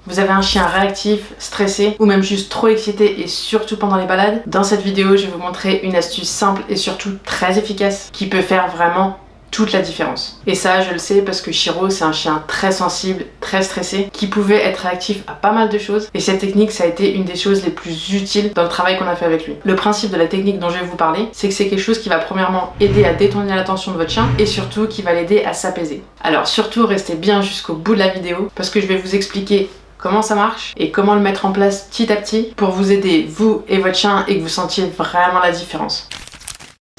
Vous avez un chien réactif, stressé ou même juste trop excité et surtout pendant les balades? Dans cette vidéo, je vais vous montrer une astuce simple et surtout très efficace qui peut faire vraiment toute la différence. Et ça, je le sais parce que Shiro, c'est un chien très sensible, très stressé, qui pouvait être réactif à pas mal de choses. Et cette technique, ça a été une des choses les plus utiles dans le travail qu'on a fait avec lui. Le principe de la technique dont je vais vous parler, c'est que c'est quelque chose qui va premièrement aider à détourner l'attention de votre chien et surtout qui va l'aider à s'apaiser. Alors surtout, restez bien jusqu'au bout de la vidéo parce que je vais vous expliquer comment ça marche et comment le mettre en place petit à petit pour vous aider, vous et votre chien, et que vous sentiez vraiment la différence.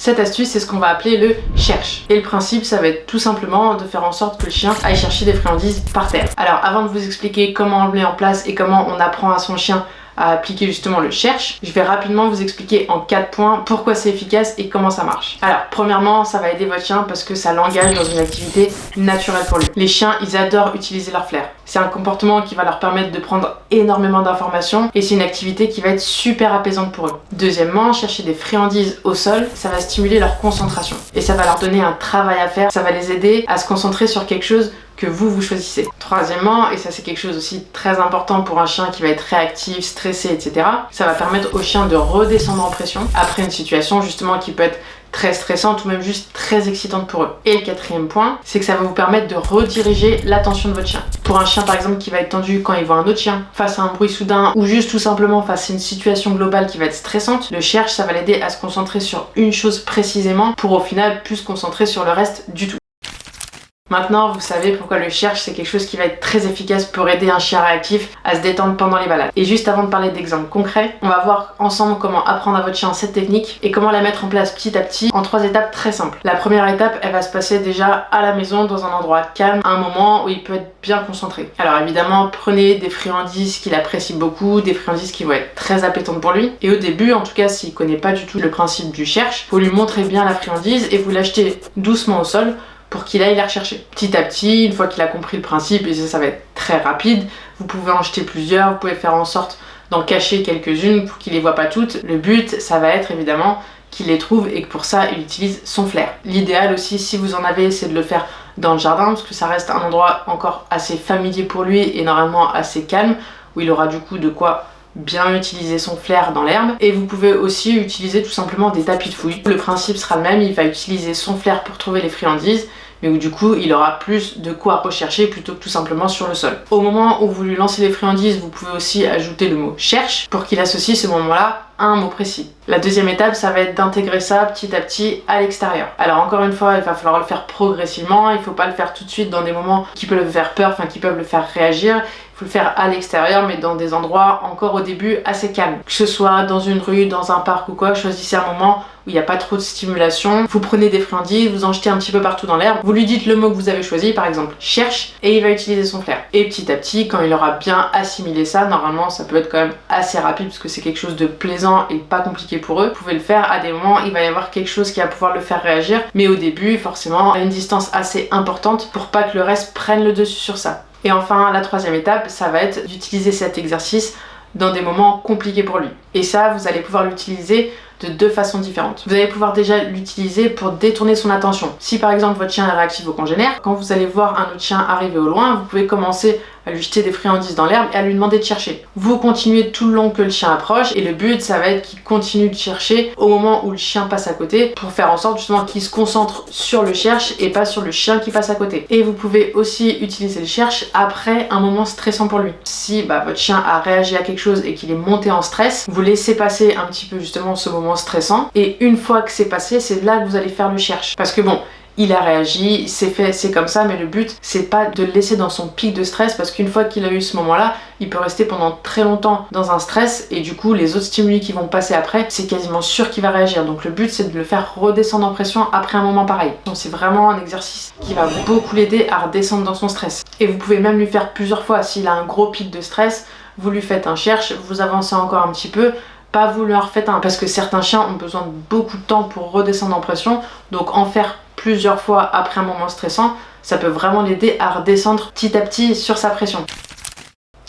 Cette astuce, c'est ce qu'on va appeler le cherche. Et le principe, ça va être tout simplement de faire en sorte que le chien aille chercher des friandises par terre. Alors avant de vous expliquer comment on le met en place et comment on apprend à son chien à appliquer justement le cherche, je vais rapidement vous expliquer en 4 points pourquoi c'est efficace et comment ça marche. Alors premièrement, ça va aider votre chien parce que ça l'engage dans une activité naturelle pour lui. Les chiens, ils adorent utiliser leur flair. C'est un comportement qui va leur permettre de prendre énormément d'informations et c'est une activité qui va être super apaisante pour eux. Deuxièmement, chercher des friandises au sol, ça va stimuler leur concentration et ça va leur donner un travail à faire, ça va les aider à se concentrer sur quelque chose que vous choisissez. Troisièmement, et ça c'est quelque chose aussi très important pour un chien qui va être réactif, stressé, etc., ça va permettre au chien de redescendre en pression après une situation justement qui peut être très stressante ou même juste très excitante pour eux. Et le quatrième point, c'est que ça va vous permettre de rediriger l'attention de votre chien. Pour un chien par exemple qui va être tendu quand il voit un autre chien, face à un bruit soudain ou juste tout simplement face à une situation globale qui va être stressante, le cherche, ça va l'aider à se concentrer sur une chose précisément pour au final plus se concentrer sur le reste du tout. Maintenant, vous savez pourquoi le cherche, c'est quelque chose qui va être très efficace pour aider un chien réactif à se détendre pendant les balades. Et juste avant de parler d'exemples concrets, on va voir ensemble comment apprendre à votre chien cette technique et comment la mettre en place petit à petit en 3 étapes très simples. La première étape, elle va se passer déjà à la maison dans un endroit calme, à un moment où il peut être bien concentré. Alors évidemment, prenez des friandises qu'il apprécie beaucoup, des friandises qui vont être très appétantes pour lui. Et au début, en tout cas, s'il connaît pas du tout le principe du cherche, vous lui montrez bien la friandise et vous l'achetez doucement au sol pour qu'il aille la rechercher. Petit à petit, une fois qu'il a compris le principe, et ça va être très rapide, vous pouvez en jeter plusieurs, vous pouvez faire en sorte d'en cacher quelques-unes pour qu'il les voit pas toutes. Le but, ça va être évidemment qu'il les trouve et que pour ça, il utilise son flair. L'idéal aussi, si vous en avez, c'est de le faire dans le jardin, parce que ça reste un endroit encore assez familier pour lui et normalement assez calme, où il aura du coup de quoi bien utiliser son flair dans l'herbe. Et vous pouvez aussi utiliser tout simplement des tapis de fouille. Le principe sera le même, il va utiliser son flair pour trouver les friandises, mais où du coup il aura plus de quoi rechercher plutôt que tout simplement sur le sol. Au moment où vous lui lancez les friandises, vous pouvez aussi ajouter le mot cherche pour qu'il associe ce moment-là à un mot précis. La deuxième étape, ça va être d'intégrer ça petit à petit à l'extérieur. Alors encore une fois, il va falloir le faire progressivement, il faut pas le faire tout de suite dans des moments qui peuvent le faire peur, enfin qui peuvent le faire réagir. Il faut le faire à l'extérieur, mais dans des endroits encore au début assez calmes. Que ce soit dans une rue, dans un parc ou quoi, choisissez un moment où il n'y a pas trop de stimulation. Vous prenez des friandises, vous en jetez un petit peu partout dans l'herbe. Vous lui dites le mot que vous avez choisi, par exemple cherche, et il va utiliser son flair. Et petit à petit, quand il aura bien assimilé ça, normalement ça peut être quand même assez rapide parce que c'est quelque chose de plaisant et pas compliqué pour eux. Vous pouvez le faire à des moments, il va y avoir quelque chose qui va pouvoir le faire réagir, mais au début, forcément, à une distance assez importante pour pas que le reste prenne le dessus sur ça. Et enfin, la troisième étape, ça va être d'utiliser cet exercice dans des moments compliqués pour lui. Et ça, vous allez pouvoir l'utiliser de 2 façons différentes. Vous allez pouvoir déjà l'utiliser pour détourner son attention. Si par exemple votre chien est réactif au congénère, quand vous allez voir un autre chien arriver au loin, vous pouvez commencer à lui jeter des friandises dans l'herbe et à lui demander de chercher. Vous continuez tout le long que le chien approche et le but ça va être qu'il continue de chercher au moment où le chien passe à côté pour faire en sorte justement qu'il se concentre sur le cherche et pas sur le chien qui passe à côté. Et vous pouvez aussi utiliser le cherche après un moment stressant pour lui. Si votre chien a réagi à quelque chose et qu'il est monté en stress, vous laissez passer un petit peu justement ce moment stressant et une fois que c'est passé, c'est là que vous allez faire le cherche. Parce que bon, il a réagi, c'est fait, c'est comme ça, mais le but c'est pas de le laisser dans son pic de stress parce qu'une fois qu'il a eu ce moment-là, il peut rester pendant très longtemps dans un stress et du coup les autres stimuli qui vont passer après, c'est quasiment sûr qu'il va réagir. Donc le but c'est de le faire redescendre en pression après un moment pareil. Donc c'est vraiment un exercice qui va beaucoup l'aider à redescendre dans son stress. Et vous pouvez même lui faire plusieurs fois. S'il a un gros pic de stress, vous lui faites un cherche, vous avancez encore un petit peu, pas vous leur faites un, parce que certains chiens ont besoin de beaucoup de temps pour redescendre en pression, donc en faire plusieurs fois après un moment stressant, ça peut vraiment l'aider à redescendre petit à petit sur sa pression.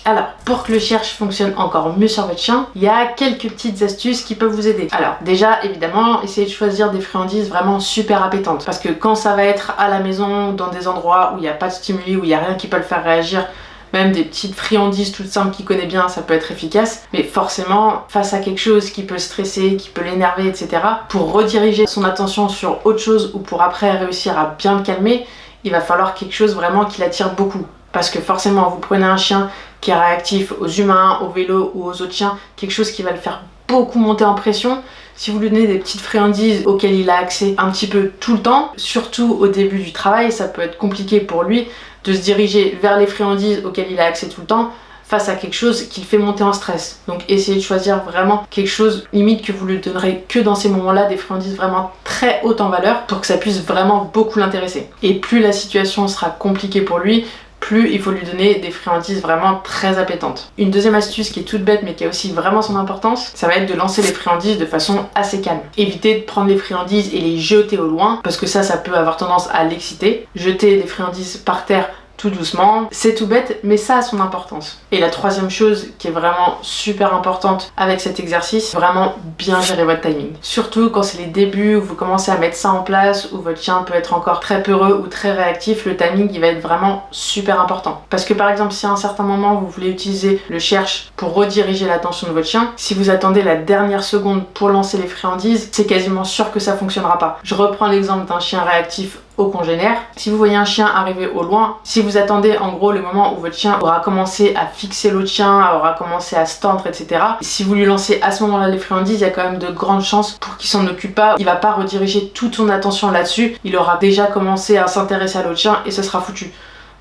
Alors, pour que le cherche fonctionne encore mieux sur votre chien, il y a quelques petites astuces qui peuvent vous aider. Alors, déjà, évidemment, essayez de choisir des friandises vraiment super appétantes. Parce que quand ça va être à la maison, dans des endroits où il n'y a pas de stimuli, où il n'y a rien qui peut le faire réagir, même des petites friandises toutes simples qu'il connaît bien, ça peut être efficace. Mais forcément, face à quelque chose qui peut le stresser, qui peut l'énerver, etc., pour rediriger son attention sur autre chose ou pour après réussir à bien le calmer, il va falloir quelque chose vraiment qui l'attire beaucoup. Parce que forcément, vous prenez un chien qui est réactif aux humains, au vélo ou aux autres chiens, quelque chose qui va le faire beaucoup monter en pression. Si vous lui donnez des petites friandises auxquelles il a accès un petit peu tout le temps, surtout au début du travail, ça peut être compliqué pour lui de se diriger vers les friandises auxquelles il a accès tout le temps face à quelque chose qui le fait monter en stress. Donc essayez de choisir vraiment quelque chose limite que vous lui donnerez que dans ces moments-là, des friandises vraiment très hautes en valeur pour que ça puisse vraiment beaucoup l'intéresser. Et plus la situation sera compliquée pour lui, plus il faut lui donner des friandises vraiment très appétantes. Une deuxième astuce qui est toute bête mais qui a aussi vraiment son importance, ça va être de lancer les friandises de façon assez calme. Évitez de prendre les friandises et les jeter au loin parce que ça peut avoir tendance à l'exciter. Jeter des friandises par terre tout doucement, c'est tout bête mais ça a son importance. Et la troisième chose qui est vraiment super importante avec cet exercice, vraiment bien gérer votre timing. Surtout quand c'est les débuts où vous commencez à mettre ça en place, où votre chien peut être encore très peureux ou très réactif, le timing il va être vraiment super important. Parce que par exemple si à un certain moment vous voulez utiliser le cherche pour rediriger l'attention de votre chien, si vous attendez la dernière seconde pour lancer les friandises, c'est quasiment sûr que ça fonctionnera pas. Je reprends l'exemple d'un chien réactif au congénère. Si vous voyez un chien arriver au loin, si vous attendez en gros le moment où votre chien aura commencé à fixer l'autre chien, aura commencé à se tendre, etc. Si vous lui lancez à ce moment-là les friandises, il y a quand même de grandes chances pour qu'il s'en occupe pas. Il va pas rediriger toute son attention là-dessus. Il aura déjà commencé à s'intéresser à l'autre chien et ce sera foutu.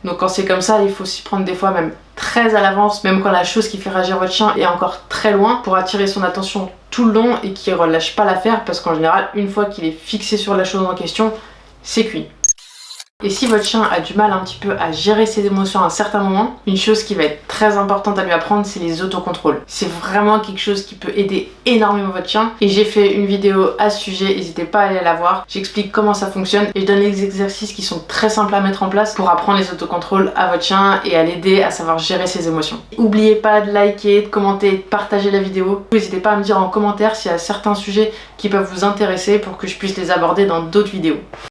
Donc quand c'est comme ça, il faut s'y prendre des fois même très à l'avance, même quand la chose qui fait réagir votre chien est encore très loin, pour attirer son attention tout le long et qu'il relâche pas l'affaire, parce qu'en général, une fois qu'il est fixé sur la chose en question, c'est cuit. Et si votre chien a du mal un petit peu à gérer ses émotions à un certain moment, une chose qui va être très importante à lui apprendre, c'est les autocontrôles. C'est vraiment quelque chose qui peut aider énormément votre chien. Et j'ai fait une vidéo à ce sujet, n'hésitez pas à aller la voir. J'explique comment ça fonctionne et je donne les exercices qui sont très simples à mettre en place pour apprendre les autocontrôles à votre chien et à l'aider à savoir gérer ses émotions. N'oubliez pas de liker, de commenter, de partager la vidéo. N'hésitez pas à me dire en commentaire s'il y a certains sujets qui peuvent vous intéresser pour que je puisse les aborder dans d'autres vidéos.